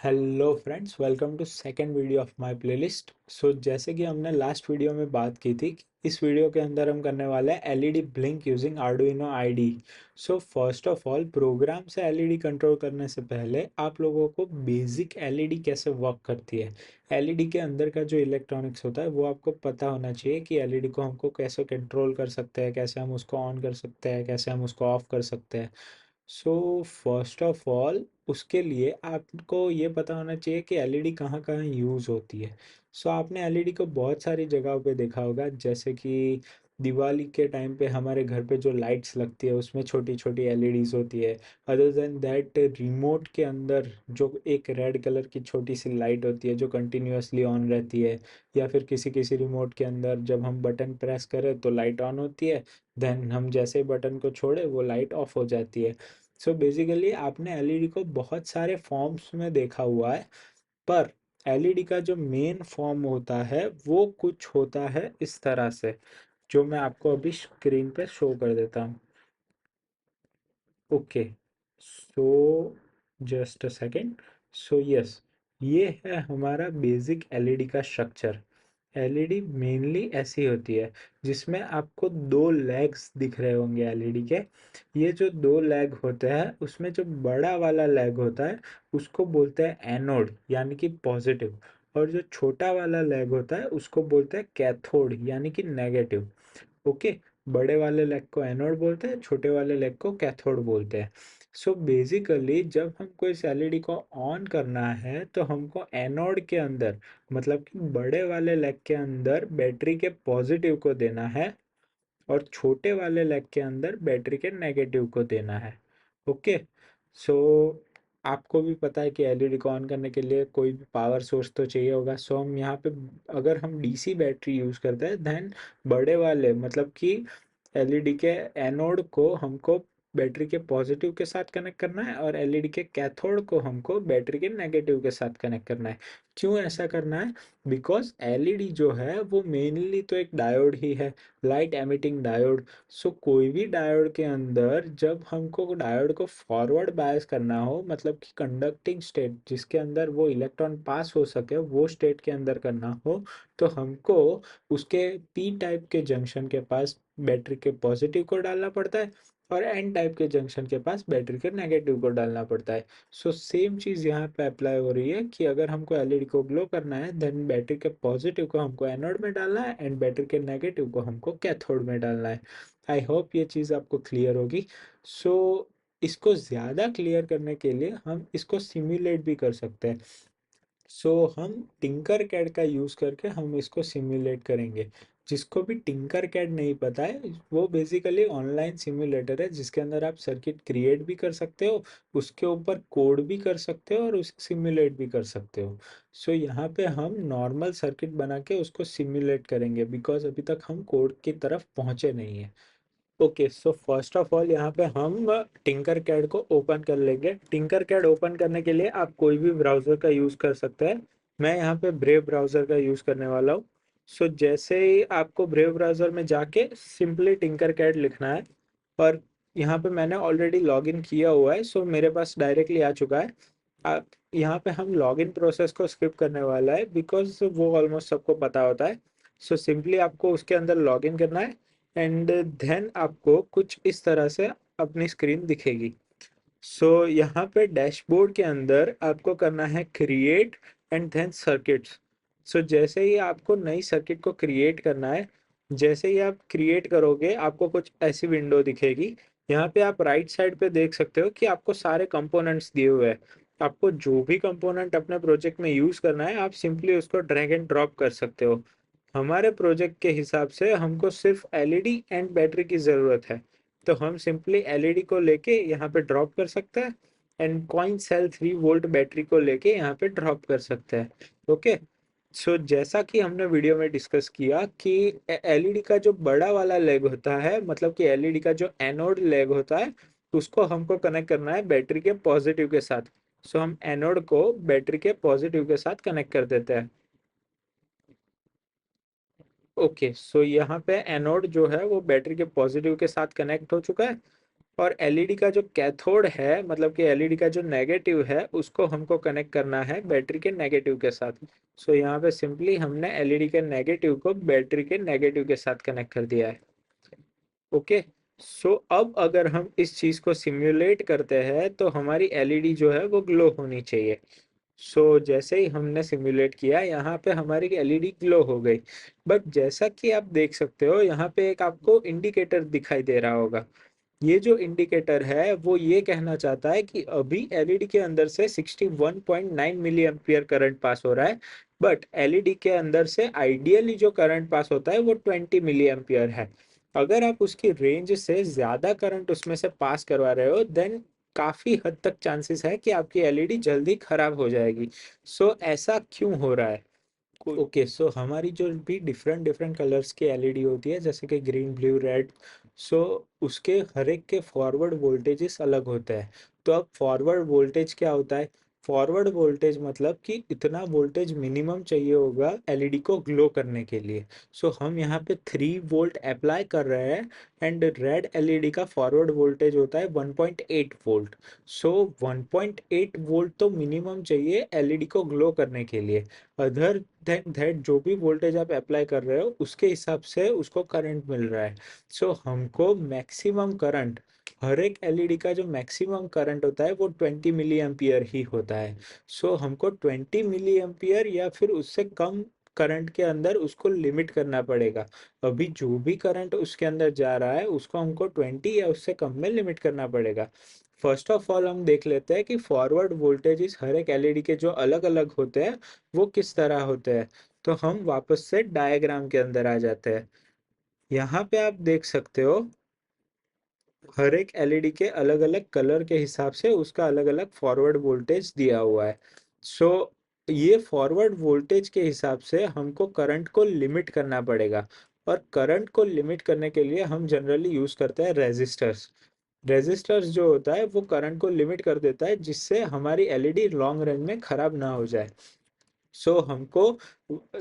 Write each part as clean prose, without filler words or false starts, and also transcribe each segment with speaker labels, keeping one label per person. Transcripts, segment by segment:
Speaker 1: Hello friends, welcome to second video of my playlist. जैसे कि हमने लास्ट वीडियो में बात की थी, इस वीडियो के अंदर हम करने वाले हैं LED blink using Arduino ID. First of all, program से एलईडी कंट्रोल करने से पहले आप लोगों को बेसिक एलईडी कैसे वर्क करती है, एलईडी के अंदर का जो इलेक्ट्रॉनिक्स होता है वो आपको पता होना चाहिए कि एलईडी को हमको कैसे कंट्रोल कर सकते हैं, कैसे हम उसको ऑन कर सकते हैं, कैसे हम उसको ऑफ कर सकते हैं। फर्स्ट ऑफ ऑल, उसके लिए आपको ये पता होना चाहिए कि एलईडी कहाँ कहाँ यूज़ होती है। आपने एलईडी को बहुत सारी जगहों पे देखा होगा, जैसे कि दिवाली के टाइम पे हमारे घर पे जो लाइट्स लगती है उसमें छोटी छोटी एलईडीज होती है। अदर देन दैट, रिमोट के अंदर जो एक रेड कलर की छोटी सी लाइट होती है जो कंटिन्यूअसली ऑन रहती है, या फिर किसी किसी रिमोट के अंदर जब हम बटन प्रेस करें तो लाइट ऑन होती है, देन हम जैसे बटन को छोड़े वो लाइट ऑफ हो जाती है। बेसिकली आपने एलईडी को बहुत सारे फॉर्म्स में देखा हुआ है, पर एलईडी का जो मेन फॉर्म होता है वो कुछ होता है इस तरह से, जो मैं आपको अभी स्क्रीन पे शो कर देता हूँ। Okay, so just a second. Yes, ये है हमारा बेसिक एलईडी का स्ट्रक्चर। एलईडी मेनली ऐसी होती है जिसमें आपको दो लेग्स दिख रहे होंगे एलईडी के। ये जो दो लेग होते हैं उसमें जो बड़ा वाला लेग होता है उसको बोलते हैं एनोड यानी कि पॉजिटिव, और जो छोटा वाला लेग होता है उसको बोलते हैं कैथोड यानी कि नेगेटिव। ओके, बड़े वाले लेग को एनोड बोलते हैं, छोटे वाले लेग को कैथोड बोलते हैं। बेसिकली जब हमको इस एलईडी को ऑन करना है तो हमको एनोड के अंदर, मतलब कि बड़े वाले लेग के अंदर बैटरी के पॉजिटिव को देना है, और छोटे वाले लेग के अंदर बैटरी के नेगेटिव को देना है। ओके, सो आपको भी पता है कि एलईडी को ऑन करने के लिए कोई भी पावर सोर्स तो चाहिए होगा। हम यहाँ पे, अगर हम डीसी बैटरी यूज़ करते हैं, देन बड़े वाले मतलब कि एलईडी के एनोड को हमको बैटरी के पॉजिटिव के साथ कनेक्ट करना है, और एलईडी के कैथोड को हमको बैटरी के नेगेटिव के साथ कनेक्ट करना है। क्यों ऐसा करना है? बिकॉज एलईडी जो है वो मेनली तो एक डायोड ही है, लाइट एमिटिंग डायोड। कोई भी डायोड के अंदर जब हमको डायोड को फॉरवर्ड बायस करना हो, मतलब कि कंडक्टिंग स्टेट जिसके अंदर वो इलेक्ट्रॉन पास हो सके वो स्टेट के अंदर करना हो, तो हमको उसके पी टाइप के जंक्शन के पास बैटरी के पॉजिटिव को डालना पड़ता है, और एन टाइप के जंक्शन के पास बैटरी के नेगेटिव को डालना पड़ता है। सेम चीज़ यहाँ पे अप्लाई हो रही है कि अगर हमको एलईडी को ग्लो करना है, देन बैटरी के पॉजिटिव को हमको एनोड में डालना है एंड बैटरी के नेगेटिव को हमको कैथोड में डालना है। आई होप ये चीज़ आपको क्लियर होगी। इसको ज़्यादा क्लियर करने के लिए हम इसको सिमुलेट भी कर सकते हैं। हम टिंकर कैड का यूज़ करके हम इसको सिमुलेट करेंगे। जिसको भी टिंकर कैड नहीं पता है, वो बेसिकली ऑनलाइन सिमुलेटर है जिसके अंदर आप सर्किट क्रिएट भी कर सकते हो, उसके ऊपर कोड भी कर सकते हो और उसे सिमुलेट भी कर सकते हो। यहाँ पे हम नॉर्मल सर्किट बना के उसको सिमुलेट करेंगे, बिकॉज अभी तक हम कोड की तरफ पहुंचे नहीं है। ओके, फर्स्ट ऑफ ऑल यहाँ पे हम टिंकर कैड को ओपन कर लेंगे। टिंकर कैड ओपन करने के लिए आप कोई भी ब्राउज़र का यूज़ कर सकते हैं। मैं यहाँ पे ब्रेव ब्राउज़र का यूज़ करने वाला हूँ। जैसे ही आपको ब्रेव ब्राउज़र में जाके सिंपली टिंकर कैड लिखना है, और यहाँ पे मैंने ऑलरेडी लॉगिन किया हुआ है, मेरे पास डायरेक्टली आ चुका है। आप यहाँ पे हम लॉगिन प्रोसेस को स्किप करने वाला है बिकॉज वो ऑलमोस्ट सबको पता होता है। सिंपली आपको उसके अंदर लॉगिन करना है, एंड देन आपको कुछ इस तरह से अपनी स्क्रीन दिखेगी। यहाँ पे डैशबोर्ड के अंदर आपको करना है क्रिएट एंड देन सर्किट्स। जैसे ही आपको नई सर्किट को क्रिएट करना है, जैसे ही आप क्रिएट करोगे आपको कुछ ऐसी विंडो दिखेगी। यहाँ पे आप राइट साइड पे देख सकते हो कि आपको सारे कंपोनेंट्स दिए हुए हैं। आपको जो भी कंपोनेंट अपने प्रोजेक्ट में यूज़ करना है आप सिंपली उसको ड्रैग एंड ड्रॉप कर सकते हो। हमारे प्रोजेक्ट के हिसाब से हमको सिर्फ एलईडी एंड बैटरी की ज़रूरत है, तो हम सिंपली एलईडी को लेके यहाँ पे ड्रॉप कर सकते हैं, and coin cell 3 volt battery को लेके यहाँ पे ड्रॉप कर सकते हैं। ओके, जैसा कि हमने वीडियो में डिस्कस किया कि एलईडी का जो बड़ा वाला लेग होता है, मतलब कि एलईडी का जो एनोड लेग होता है, उसको हमको कनेक्ट करना है बैटरी के पॉजिटिव के साथ। हम एनोड को बैटरी के पॉजिटिव के साथ कनेक्ट कर देते हैं। ओके, यहाँ पे एनोड जो है वो बैटरी के पॉजिटिव के साथ कनेक्ट हो चुका है, और एलईडी का जो कैथोड है, मतलब कि एलईडी का जो नेगेटिव है, उसको हमको कनेक्ट करना है बैटरी के नेगेटिव के साथ। सो यहाँ पे सिंपली हमने एलईडी के नेगेटिव को बैटरी के नेगेटिव के साथ कनेक्ट कर दिया है। ओके। सो अब अगर हम इस चीज को सिम्युलेट करते हैं तो हमारी एलईडी जो है वो ग्लो होनी चाहिए। जैसे ही हमने सिम्युलेट किया, यहाँ पे हमारी एलईडी ग्लो हो गई। बट जैसा कि आप देख सकते हो, यहाँ पे एक आपको इंडिकेटर दिखाई दे रहा होगा। ये जो इंडिकेटर है वो ये कहना चाहता है कि अभी एलईडी के अंदर से 61.9 मिली एम्पियर करंट पास हो रहा है। बट एलईडी के अंदर से आइडियली जो करंट पास होता है वो 20 मिली एम्पियर है। अगर आप उसकी रेंज से ज्यादा करंट उसमें से पास करवा रहे हो, देन काफी हद तक चांसेस है कि आपकी एलईडी जल्दी खराब हो जाएगी। ऐसा क्यों हो रहा है? ओके, सो हमारी जो भी डिफरेंट डिफरेंट कलर्स की एलईडी होती है, जैसे कि ग्रीन, ब्लू, रेड, सो उसके हर एक के फॉरवर्ड वोल्टेजेस अलग होते हैं। तो अब फॉरवर्ड वोल्टेज क्या होता है? फॉरवर्ड वोल्टेज मतलब कि इतना वोल्टेज मिनिमम चाहिए होगा एलईडी को ग्लो करने के लिए। हम यहाँ पे 3 वोल्ट अप्लाई कर रहे हैं, एंड रेड एलईडी का फॉरवर्ड वोल्टेज होता है 1.8 वोल्ट। 1.8 वोल्ट तो मिनिमम चाहिए एलईडी को ग्लो करने के लिए। अदर देन दैट जो भी वोल्टेज आप अप्लाई कर रहे हो उसके हिसाब से उसको करंट मिल रहा है। हमको मैक्सिमम करंट, हर एक एलईडी का जो मैक्सिमम करंट होता है वो 20 मिली एम्पियर ही होता है। हमको 20 मिली एम्पियर या फिर उससे कम करंट के अंदर उसको लिमिट करना पड़ेगा। अभी जो भी करंट उसके अंदर जा रहा है उसको हमको 20 या उससे कम में लिमिट करना पड़ेगा। फर्स्ट ऑफ ऑल हम देख लेते हैं कि फॉरवर्ड वोल्टेजेस हर एक एलईडी के जो अलग अलग होते हैं वो किस तरह होते हैं। तो हम वापस से डायग्राम के अंदर आ जाते हैं। यहाँ पे आप देख सकते हो हर एक एलईडी के अलग अलग कलर के हिसाब से उसका अलग अलग फॉरवर्ड वोल्टेज दिया हुआ है। सो ये फॉरवर्ड वोल्टेज के हिसाब से हमको करंट को लिमिट करना पड़ेगा। और करंट को लिमिट करने के लिए हम जनरली यूज करते हैं रेजिस्टर्स। रेजिस्टर्स जो होता है वो करंट को लिमिट कर देता है, जिससे हमारी एलईडी लॉन्ग रन में खराब ना हो जाए। हमको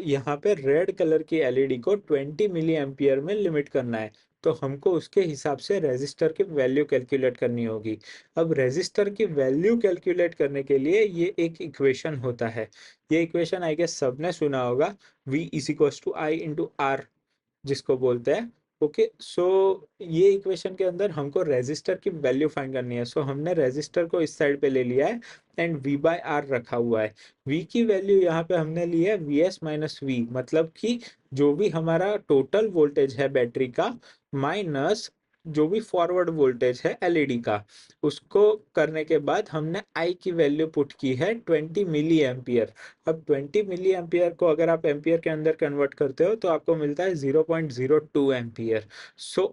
Speaker 1: यहाँ पे रेड कलर की एलईडी को 20 मिली एम्पियर में लिमिट करना है। तो हमको उसके हिसाब से रेजिस्टर की वैल्यू कैलकुलेट करनी होगी। अब रेजिस्टर की वैल्यू कैलकुलेट करने के लिए ये एक इक्वेशन होता है। ये इक्वेशन आई गेस सबने सुना होगा, V is equals to I into R, जिसको बोलते हैं। ओके, ये इक्वेशन के अंदर हमको रेजिस्टर की वैल्यू फाइंड करनी है। हमने रेजिस्टर को इस साइड पे ले लिया है, एंड V बाय आर रखा हुआ है। V की वैल्यू यहाँ पे हमने ली है Vs माइनस V, मतलब कि जो भी हमारा टोटल वोल्टेज है बैटरी का, माइनस जो भी फॉरवर्ड वोल्टेज है एलईडी का, उसको करने के बाद हमने I की वैल्यू पुट की है 20 मिली एम्पियर। अब 20 मिली एम्पियर को अगर आप एम्पियर के अंदर कन्वर्ट करते हो तो आपको मिलता है 0.02 एम्पियर।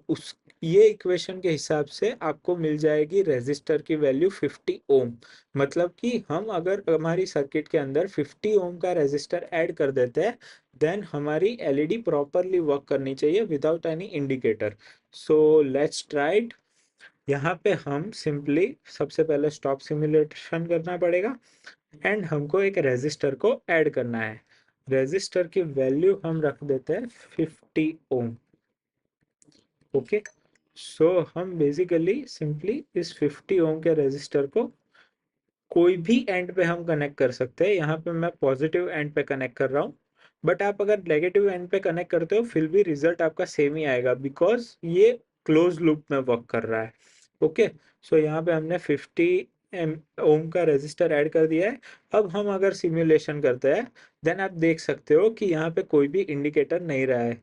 Speaker 1: उस ये इक्वेशन के हिसाब से आपको मिल जाएगी रेजिस्टर की वैल्यू 50 ओम। मतलब कि हम अगर हमारी सर्किट के अंदर 50 ओम का रेजिस्टर ऐड कर देते हैं, देन हमारी एलईडी प्रॉपरली वर्क करनी चाहिए without any indicator. Let's try it. यहाँ पे हम सिंपली सबसे पहले स्टॉप सिमुलेशन करना पड़ेगा, एंड हमको एक रेजिस्टर को ऐड करना है। रेजिस्टर की वैल्यू हम रख देते हैं 50 ओम। ओके, हम बेसिकली सिंपली इस 50 ओम के रेजिस्टर को कोई भी एंड पे हम कनेक्ट कर सकते हैं। यहाँ पे मैं पॉजिटिव एंड पे कनेक्ट कर रहा हूँ, बट आप अगर नेगेटिव एंड पे कनेक्ट करते हो फिर भी रिजल्ट आपका सेम ही आएगा, बिकॉज ये क्लोज लूप में वर्क कर रहा है। ओके, यहाँ पे हमने 50 एम ओम का रेजिस्टर ऐड कर दिया है। अब हम अगर सिमुलेशन करते हैं, देन आप देख सकते हो कि यहाँ पे कोई भी इंडिकेटर नहीं रहा है।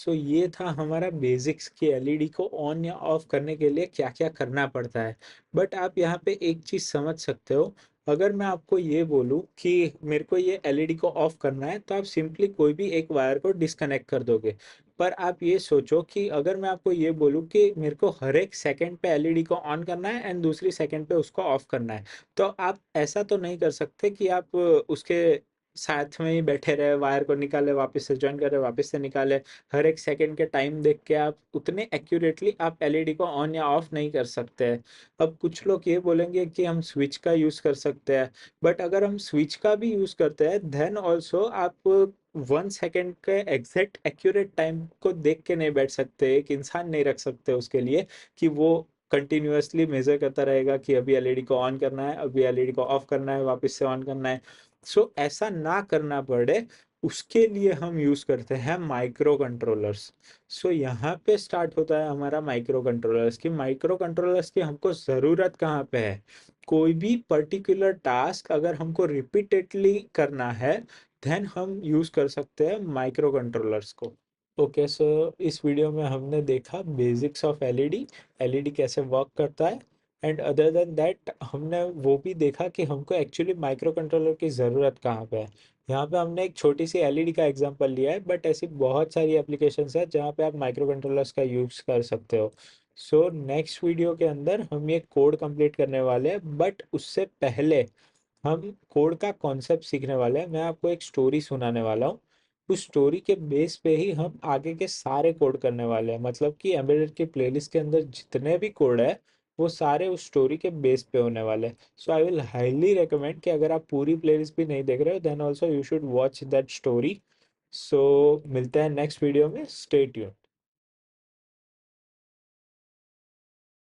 Speaker 1: ये था हमारा बेसिक्स की एलईडी को ऑन या ऑफ करने के लिए क्या क्या करना पड़ता है। बट आप यहाँ पे एक चीज समझ सकते हो, अगर मैं आपको ये बोलूँ कि मेरे को ये एलईडी को ऑफ करना है, तो आप सिंपली कोई भी एक वायर को डिस्कनेक्ट कर दोगे। पर आप ये सोचो कि अगर मैं आपको ये बोलूँ कि मेरे को हर एक सेकंड पे एलईडी को ऑन करना है एंड दूसरी सेकंड पे उसको ऑफ करना है, तो आप ऐसा तो नहीं कर सकते कि आप उसके साथ में ही बैठे रहे, वायर को निकाले वापस से ज्वाइन करे वापस से निकाले। हर एक सेकंड के टाइम देख के आप उतने एक्यूरेटली आप एलईडी को ऑन या ऑफ नहीं कर सकते हैं। अब कुछ लोग ये बोलेंगे कि हम स्विच का यूज कर सकते हैं, बट अगर हम स्विच का भी यूज करते हैं, देन ऑल्सो आप 1 सेकेंड के एग्जैक्ट एक्यूरेट टाइम को देख के नहीं बैठ सकते, एक इंसान नहीं रख सकते उसके लिए कि वो कंटिन्यूअसली मेजर करता रहेगा कि अभी एलईडी को ऑन करना है, अभी एलईडी को ऑफ करना है, वापस से ऑन करना है। सो ऐसा ना करना पड़े, उसके लिए हम यूज करते हैं माइक्रो कंट्रोलर्स। सो यहाँ पे स्टार्ट होता है हमारा माइक्रो कंट्रोलर्स की हमको ज़रूरत कहाँ पे है। कोई भी पर्टिकुलर टास्क अगर हमको रिपीटेडली करना है, देन हम यूज कर सकते हैं माइक्रो कंट्रोलर्स को। ओके, सो इस वीडियो में हमने देखा बेसिक्स ऑफ एलईडी, एलईडी कैसे वर्क करता है, एंड अदर देन दैट हमने वो भी देखा कि हमको एक्चुअली माइक्रो कंट्रोलर की ज़रूरत कहाँ पे है। यहाँ पे हमने एक छोटी सी एलईडी का एग्जांपल लिया है, बट ऐसी बहुत सारी एप्लीकेशंस है जहाँ पे आप माइक्रो कंट्रोलर्स का यूज़ कर सकते हो। सो नेक्स्ट वीडियो के अंदर हम ये कोड कंप्लीट करने वाले हैं, बट उससे पहले हम कोड का कॉन्सेप्ट सीखने वाले हैं। मैं आपको एक स्टोरी सुनाने वाला हूँ, उस स्टोरी के बेस पे ही हम आगे के सारे कोड करने वाले हैं। मतलब कि एम्बेडेड की प्लेलिस्ट के अंदर जितने भी कोड है, वो सारे उस स्टोरी के बेस पे होने वाले हैं। सो आई विल हाईली रिकमेंड कि अगर आप पूरी प्लेलिस्ट भी नहीं देख रहे हो, then also you should watch that story. So मिलते हैं नेक्स्ट वीडियो में, स्टे ट्यून्ड।